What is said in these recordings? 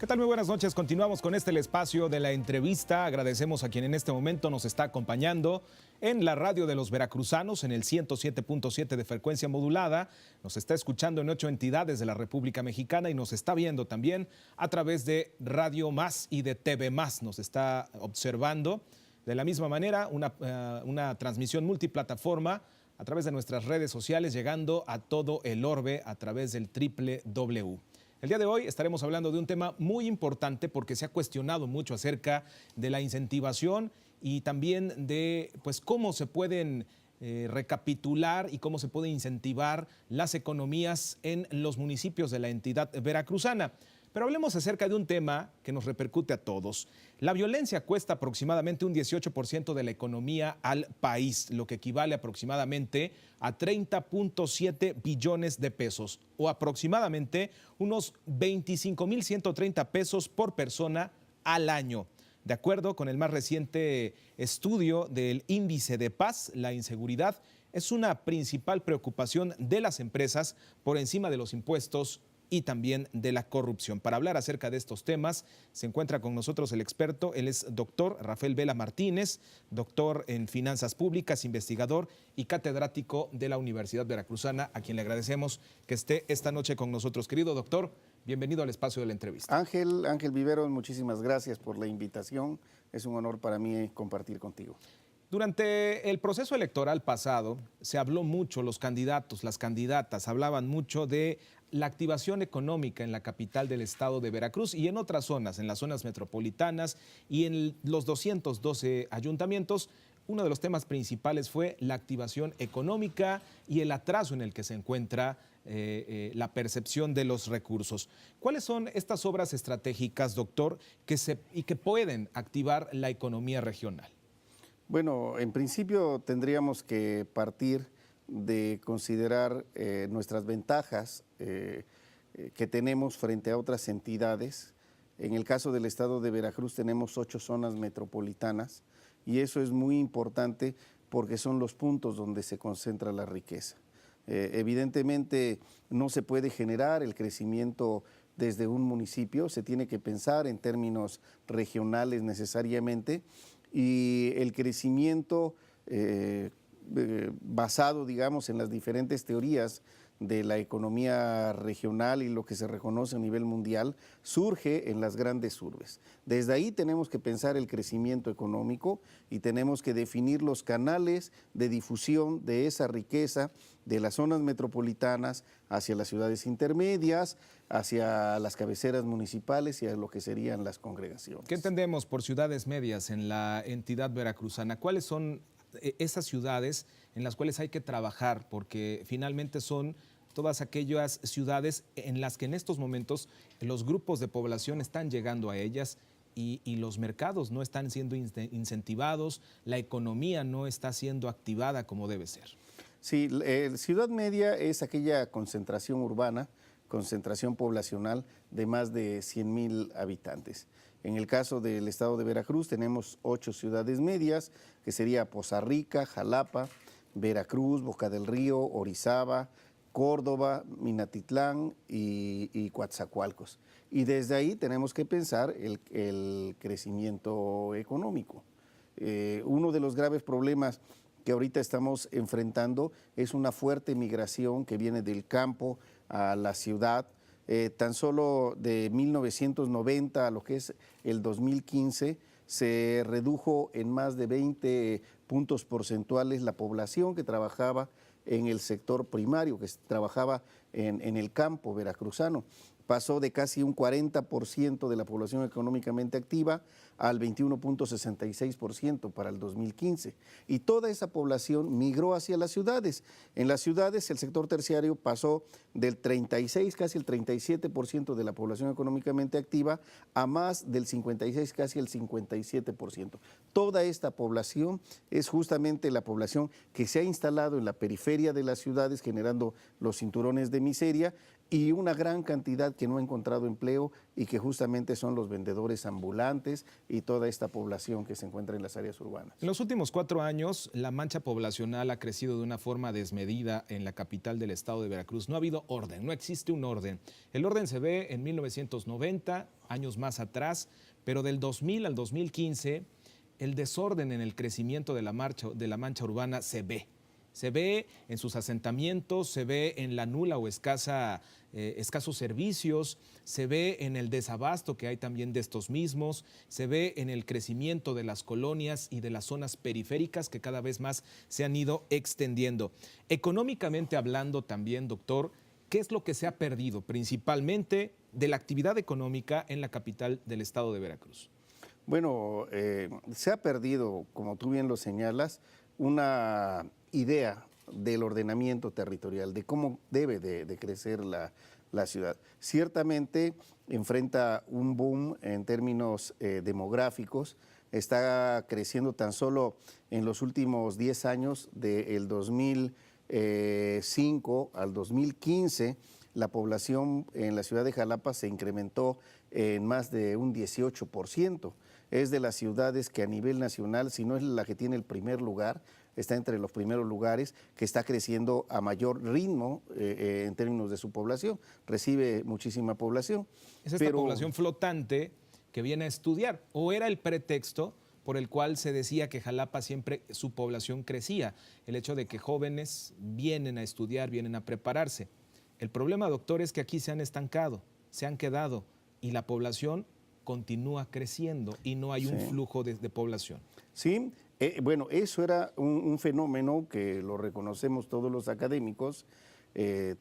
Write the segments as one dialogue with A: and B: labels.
A: ¿Qué tal? Muy buenas noches. Continuamos con el espacio de la entrevista. Agradecemos a quien en este momento nos está acompañando en la radio de los veracruzanos en el 107.7 de frecuencia modulada. Nos está escuchando en 8 entidades de la República Mexicana y nos está viendo también a través de Radio Más y de TV Más. Nos está observando de la misma manera una transmisión multiplataforma a través de nuestras redes sociales, llegando a todo el orbe a través del www. El día de hoy estaremos hablando de un tema muy importante porque se ha cuestionado mucho acerca de la incentivación y también de cómo se pueden recapitular y cómo se puede incentivar las economías en los municipios de la entidad veracruzana. Pero hablemos acerca de un tema que nos repercute a todos. La violencia cuesta aproximadamente un 18% de la economía al país, lo que equivale aproximadamente a 30.7 billones de pesos o aproximadamente unos 25.130 pesos por persona al año. De acuerdo con el más reciente estudio del Índice de Paz, la inseguridad es una principal preocupación de las empresas por encima de los impuestos y también de la corrupción. Para hablar acerca de estos temas, se encuentra con nosotros el experto. Él es doctor Rafael Vela Martínez, doctor en finanzas públicas, investigador y catedrático de la Universidad Veracruzana, a quien le agradecemos que esté esta noche con nosotros. Querido doctor, bienvenido al espacio de la entrevista.
B: Ángel Vivero, muchísimas gracias por la invitación. Es un honor para mí compartir contigo.
A: Durante el proceso electoral pasado se habló mucho, los candidatos, las candidatas hablaban mucho de la activación económica en la capital del estado de Veracruz y en otras zonas, en las zonas metropolitanas y en los 212 ayuntamientos. Uno de los temas principales fue la activación económica y el atraso en el que se encuentra la percepción de los recursos. ¿Cuáles son estas obras estratégicas, doctor, que pueden activar la economía regional?
B: Bueno, en principio tendríamos que partir de considerar nuestras ventajas que tenemos frente a otras entidades. En el caso del estado de Veracruz tenemos 8 zonas metropolitanas y eso es muy importante porque son los puntos donde se concentra la riqueza. Evidentemente no se puede generar el crecimiento desde un municipio, se tiene que pensar en términos regionales necesariamente, y el crecimiento basado, digamos, en las diferentes teorías de la economía regional y lo que se reconoce a nivel mundial, surge en las grandes urbes. Desde ahí tenemos que pensar el crecimiento económico y tenemos que definir los canales de difusión de esa riqueza de las zonas metropolitanas hacia las ciudades intermedias, hacia las cabeceras municipales y a lo que serían las congregaciones.
A: ¿Qué entendemos por ciudades medias en la entidad veracruzana? ¿Cuáles son esas ciudades en las cuales hay que trabajar? Porque finalmente son todas aquellas ciudades en las que en estos momentos los grupos de población están llegando a ellas y los mercados no están siendo incentivados, la economía no está siendo activada como debe ser.
B: Sí, ciudad media es aquella concentración urbana, concentración poblacional de más de 100,000 habitantes. En el caso del estado de Veracruz tenemos 8 ciudades medias, que sería Poza Rica, Jalapa, Veracruz, Boca del Río, Orizaba, Córdoba, Minatitlán y Coatzacoalcos. Y desde ahí tenemos que pensar el crecimiento económico. Uno de los graves problemas que ahorita estamos enfrentando es una fuerte migración que viene del campo a la ciudad. Tan solo de 1990 a lo que es el 2015 se redujo en más de 20 puntos porcentuales la población que trabajaba en el sector primario, que trabajaba en el campo veracruzano. Pasó de casi un 40% de la población económicamente activa al 21.66% para el 2015. Y toda esa población migró hacia las ciudades. En las ciudades el sector terciario pasó del 36, casi el 37% de la población económicamente activa a más del 56, casi el 57%. Toda esta población es justamente la población que se ha instalado en la periferia de las ciudades generando los cinturones de miseria y una gran cantidad que no ha encontrado empleo y que justamente son los vendedores ambulantes y toda esta población que se encuentra en las áreas urbanas.
A: En los últimos 4 años, la mancha poblacional ha crecido de una forma desmedida en la capital del estado de Veracruz. No ha habido orden, no existe un orden. El orden se ve en 1990, años más atrás, pero del 2000 al 2015, el desorden en el crecimiento de la mancha urbana se ve. Se ve en sus asentamientos, se ve en la nula o escasos servicios, se ve en el desabasto que hay también de estos mismos, se ve en el crecimiento de las colonias y de las zonas periféricas que cada vez más se han ido extendiendo. Económicamente hablando también, doctor, ¿qué es lo que se ha perdido principalmente de la actividad económica en la capital del estado de Veracruz?
B: Bueno, se ha perdido, como tú bien lo señalas, una idea del ordenamiento territorial, de cómo debe de crecer la ciudad. Ciertamente enfrenta un boom en términos demográficos, está creciendo tan solo en los últimos 10 años, del 2005 al 2015, la población en la ciudad de Jalapa se incrementó en más de un 18%. Es de las ciudades que a nivel nacional, si no es la que tiene el primer lugar, está entre los primeros lugares, que está creciendo a mayor ritmo en términos de su población. Recibe muchísima población.
A: Es esta población flotante que viene a estudiar, o era el pretexto por el cual se decía que Jalapa siempre su población crecía, el hecho de que jóvenes vienen a estudiar, vienen a prepararse. El problema, doctor, es que aquí se han estancado, se han quedado y la población continúa creciendo y no hay un flujo de población.
B: Sí, bueno, eso era un fenómeno que lo reconocemos todos los académicos,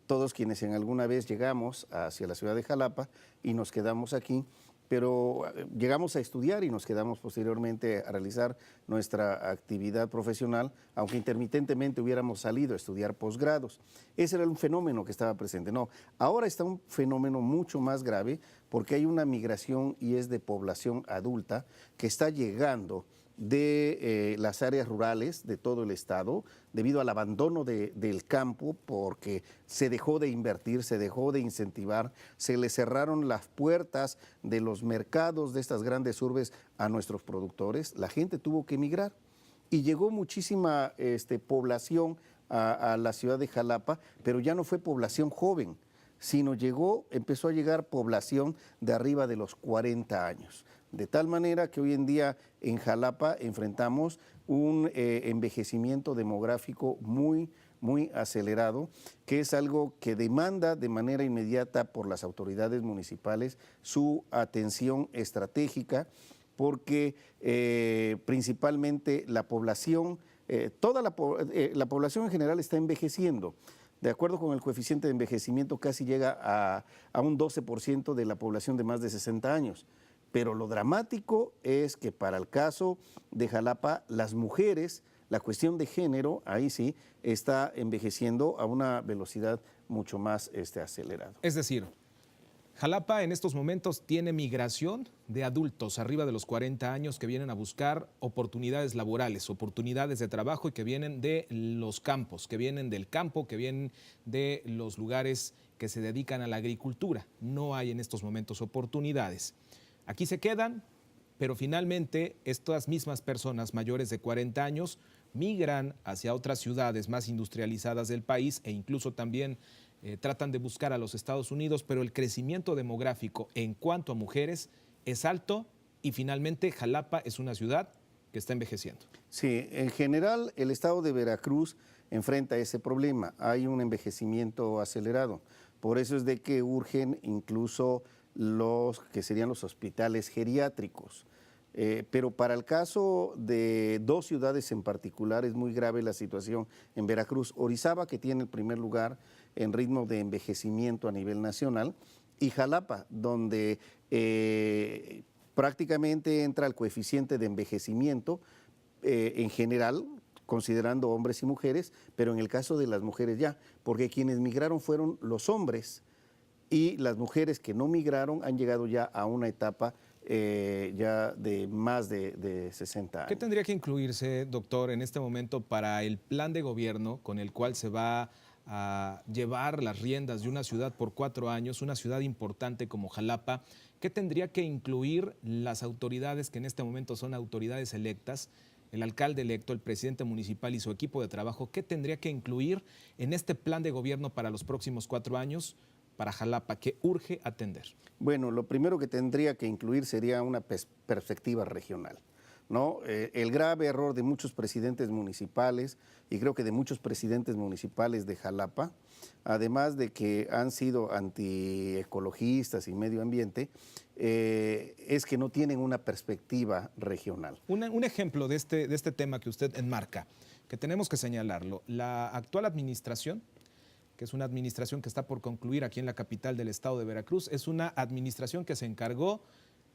B: todos quienes en alguna vez llegamos hacia la ciudad de Jalapa y nos quedamos aquí, pero llegamos a estudiar y nos quedamos posteriormente a realizar nuestra actividad profesional, aunque intermitentemente hubiéramos salido a estudiar posgrados. Ese era un fenómeno que estaba presente. No, ahora está un fenómeno mucho más grave porque hay una migración y es de población adulta que está llegando de las áreas rurales de todo el estado debido al abandono del campo, porque se dejó de invertir, se dejó de incentivar, se le cerraron las puertas de los mercados de estas grandes urbes a nuestros productores. La gente tuvo que emigrar y llegó muchísima población a la ciudad de Jalapa, pero ya no fue población joven, sino empezó a llegar población de arriba de los 40 años. De tal manera que hoy en día en Jalapa enfrentamos un envejecimiento demográfico muy acelerado, que es algo que demanda de manera inmediata por las autoridades municipales su atención estratégica, porque principalmente la población, la población en general está envejeciendo. De acuerdo con el coeficiente de envejecimiento, casi llega a un 12% de la población de más de 60 años. Pero lo dramático es que para el caso de Jalapa, las mujeres, la cuestión de género, ahí sí, está envejeciendo a una velocidad mucho más acelerada.
A: Es decir, Jalapa en estos momentos tiene migración de adultos arriba de los 40 años que vienen a buscar oportunidades laborales, oportunidades de trabajo y que vienen de los campos, que vienen del campo, que vienen de los lugares que se dedican a la agricultura. No hay en estos momentos oportunidades. Aquí se quedan, pero finalmente estas mismas personas mayores de 40 años migran hacia otras ciudades más industrializadas del país e incluso también tratan de buscar a los Estados Unidos, pero el crecimiento demográfico en cuanto a mujeres es alto y finalmente Jalapa es una ciudad que está envejeciendo.
B: Sí, en general el estado de Veracruz enfrenta ese problema, hay un envejecimiento acelerado, por eso es de que urgen incluso los que serían los hospitales geriátricos. Pero para el caso de dos ciudades en particular es muy grave la situación en Veracruz. Orizaba, que tiene el primer lugar en ritmo de envejecimiento a nivel nacional, y Jalapa, donde prácticamente entra el coeficiente de envejecimiento en general, considerando hombres y mujeres, pero en el caso de las mujeres ya, porque quienes migraron fueron los hombres, y las mujeres que no migraron han llegado ya a una etapa ya de más de 60 años.
A: ¿Qué tendría que incluirse, doctor, en este momento para el plan de gobierno con el cual se va a llevar las riendas de una ciudad por 4 años, una ciudad importante como Jalapa, ¿qué tendría que incluir las autoridades que en este momento son autoridades electas, el alcalde electo, el presidente municipal y su equipo de trabajo? ¿Qué tendría que incluir en este plan de gobierno para los próximos 4 años para Jalapa que urge atender?
B: Bueno, lo primero que tendría que incluir sería una perspectiva regional, ¿no? El grave error de muchos presidentes municipales, y creo que de muchos presidentes municipales de Jalapa, además de que han sido antiecologistas y medio ambiente, es que no tienen una perspectiva regional.
A: Un ejemplo de este tema que usted enmarca, que tenemos que señalarlo, la actual administración, que es una administración que está por concluir aquí en la capital del estado de Veracruz, es una administración que se encargó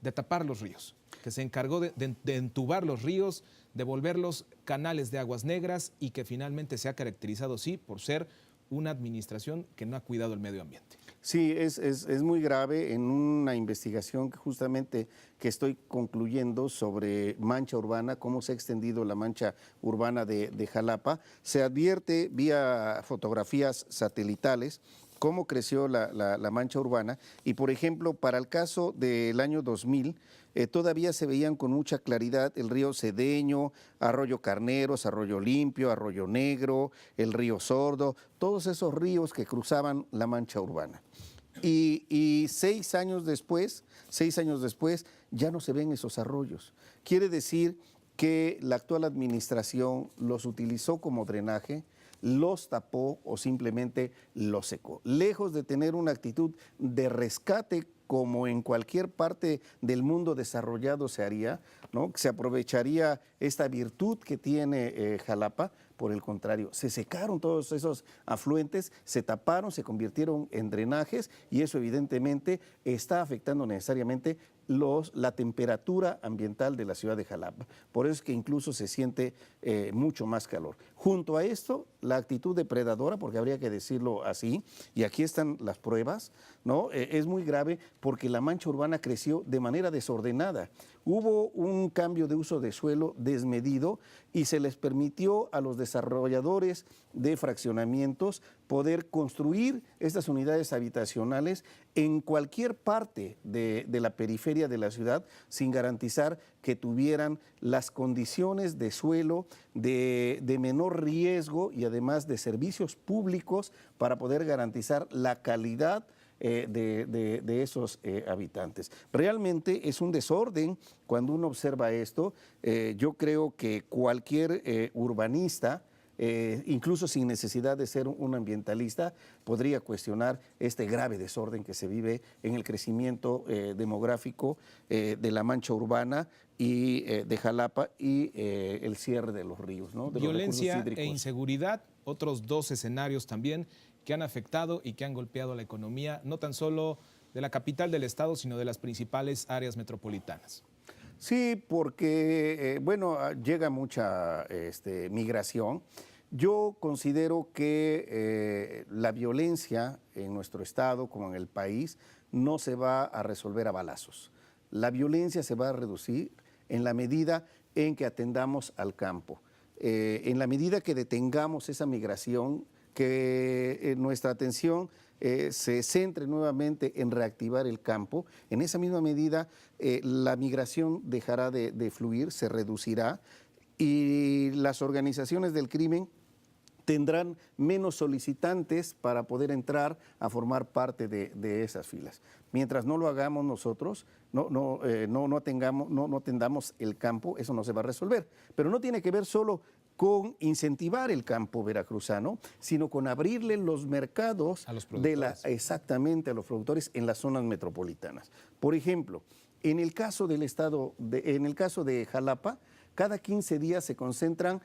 A: de tapar los ríos, que se encargó de entubar los ríos, de volverlos canales de aguas negras y que finalmente se ha caracterizado, sí, por ser una administración que no ha cuidado el medio ambiente.
B: Sí, es muy grave. En una investigación que justamente que estoy concluyendo sobre mancha urbana, cómo se ha extendido la mancha urbana de Jalapa, se advierte vía fotografías satelitales cómo creció la mancha urbana y, por ejemplo, para el caso del año 2000, todavía se veían con mucha claridad el río Cedeño, Arroyo Carneros, Arroyo Limpio, Arroyo Negro, el río Sordo, todos esos ríos que cruzaban la mancha urbana. Y 6 años después, ya no se ven esos arroyos. Quiere decir que la actual administración los utilizó como drenaje, los tapó o simplemente los secó. Lejos de tener una actitud de rescate como en cualquier parte del mundo desarrollado se haría, ¿no? Se aprovecharía esta virtud que tiene Jalapa. Por el contrario, se secaron todos esos afluentes, se taparon, se convirtieron en drenajes y eso evidentemente está afectando necesariamente la temperatura ambiental de la ciudad de Jalapa. Por eso es que incluso se siente mucho más calor. Junto a esto, la actitud depredadora, porque habría que decirlo así, y aquí están las pruebas, ¿no? Es muy grave porque la mancha urbana creció de manera desordenada. Hubo un cambio de uso de suelo desmedido y se les permitió a los desarrolladores de fraccionamientos poder construir estas unidades habitacionales en cualquier parte de la periferia de la ciudad sin garantizar que tuvieran las condiciones de suelo de menor riesgo y además de servicios públicos para poder garantizar la calidad de esos habitantes. Realmente es un desorden cuando uno observa esto. Yo creo que cualquier urbanista, incluso sin necesidad de ser un ambientalista, podría cuestionar este grave desorden que se vive en el crecimiento demográfico de la mancha urbana y de Jalapa y el cierre de los ríos, ¿no? De
A: Violencia
B: los recursos hídricos.
A: e inseguridad, otros 2 escenarios también que han afectado y que han golpeado la economía, no tan solo de la capital del estado, sino de las principales áreas metropolitanas.
B: Sí, porque, llega mucha migración. Yo considero que la violencia en nuestro estado, como en el país, no se va a resolver a balazos. La violencia se va a reducir en la medida en que atendamos al campo. En la medida que detengamos esa migración, que nuestra atención se centre nuevamente en reactivar el campo, en esa misma medida la migración dejará de fluir, se reducirá y las organizaciones del crimen tendrán menos solicitantes para poder entrar a formar parte de esas filas. Mientras no lo hagamos nosotros, no atendamos el campo, eso no se va a resolver. Pero no tiene que ver solo con incentivar el campo veracruzano, sino con abrirle los mercados
A: a los productores.
B: Exactamente a los productores en las zonas metropolitanas. Por ejemplo, en el caso de Jalapa, cada 15 días se concentran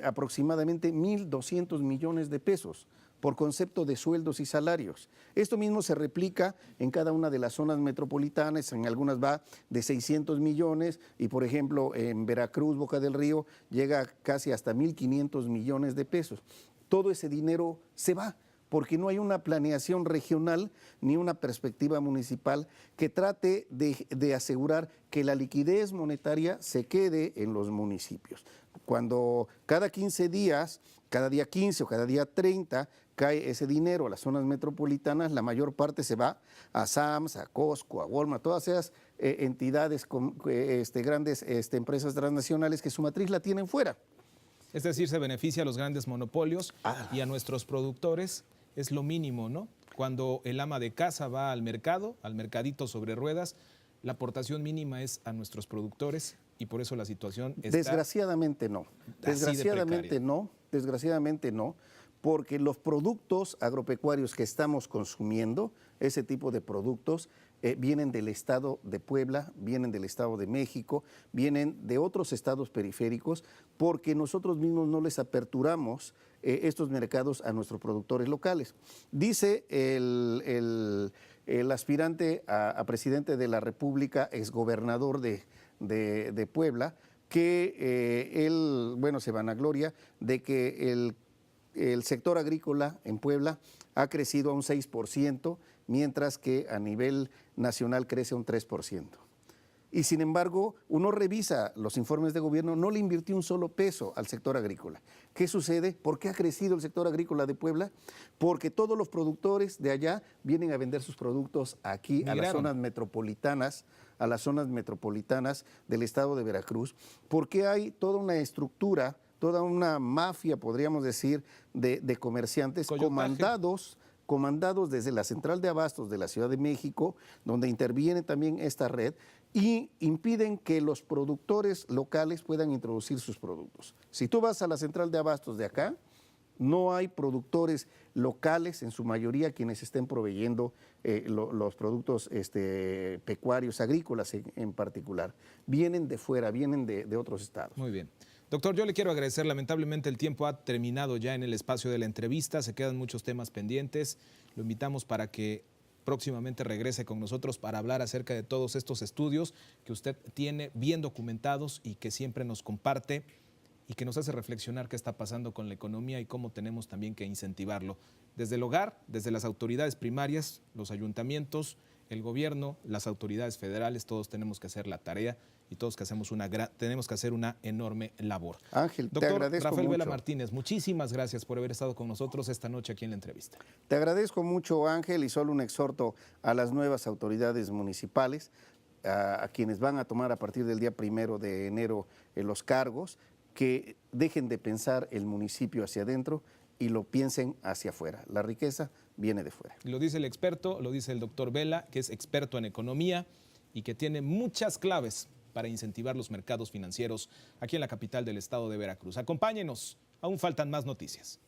B: aproximadamente 1.200 millones de pesos por concepto de sueldos y salarios. Esto mismo se replica en cada una de las zonas metropolitanas, en algunas va de 600 millones y por ejemplo en Veracruz, Boca del Río, llega casi hasta 1.500 millones de pesos. Todo ese dinero se va porque no hay una planeación regional ni una perspectiva municipal que trate de asegurar que la liquidez monetaria se quede en los municipios. Cuando cada 15 días, cada día 15 o cada día 30, cae ese dinero a las zonas metropolitanas, la mayor parte se va a Sams, a Costco, a Walmart, todas esas entidades, grandes empresas transnacionales que su matriz la tienen fuera.
A: Es decir, se beneficia a los grandes monopolios y a nuestros productores es lo mínimo, ¿no? Cuando el ama de casa va al mercado, al mercadito sobre ruedas, la aportación mínima es a nuestros productores y por eso la situación está...
B: Desgraciadamente no. Desgraciadamente no, porque los productos agropecuarios que estamos consumiendo, ese tipo de productos, vienen del estado de Puebla, vienen del estado de México, vienen de otros estados periféricos, porque nosotros mismos no les aperturamos estos mercados a nuestros productores locales. Dice el aspirante a presidente de la República, exgobernador de Puebla, que él, bueno, se vanagloria de que el sector agrícola en Puebla ha crecido a un 6%, mientras que a nivel nacional crece un 3%. Y sin embargo, uno revisa los informes de gobierno, no le invirtió un solo peso al sector agrícola. ¿Qué sucede? ¿Por qué ha crecido el sector agrícola de Puebla? Porque todos los productores de allá vienen a vender sus productos aquí, a las zonas metropolitanas, del estado de Veracruz, porque hay toda una estructura, toda una mafia, podríamos decir, de comerciantes comandados desde la central de abastos de la Ciudad de México, donde interviene también esta red, y impiden que los productores locales puedan introducir sus productos. Si tú vas a la central de abastos de acá, no hay productores locales, en su mayoría quienes estén proveyendo los productos pecuarios, agrícolas en particular. Vienen de fuera, vienen de otros estados.
A: Muy bien. Doctor, yo le quiero agradecer. Lamentablemente el tiempo ha terminado ya en el espacio de la entrevista. Se quedan muchos temas pendientes. Lo invitamos para que próximamente regrese con nosotros para hablar acerca de todos estos estudios que usted tiene bien documentados y que siempre nos comparte y que nos hace reflexionar qué está pasando con la economía y cómo tenemos también que incentivarlo. Desde el hogar, desde las autoridades primarias, los ayuntamientos, el gobierno, las autoridades federales, todos tenemos que hacer la tarea y todos tenemos que hacer una enorme labor.
B: Ángel,
A: doctor
B: te agradezco
A: Rafael
B: mucho.
A: Vela Martínez, muchísimas gracias por haber estado con nosotros esta noche aquí en la entrevista.
B: Te agradezco mucho, Ángel, y solo un exhorto a las nuevas autoridades municipales, a quienes van a tomar a partir del día 1 de enero los cargos, que dejen de pensar el municipio hacia adentro y lo piensen hacia afuera. La riqueza viene de fuera.
A: Lo dice el experto, lo dice el doctor Vela, que es experto en economía y que tiene muchas claves para incentivar los mercados financieros aquí en la capital del estado de Veracruz. Acompáñenos, aún faltan más noticias.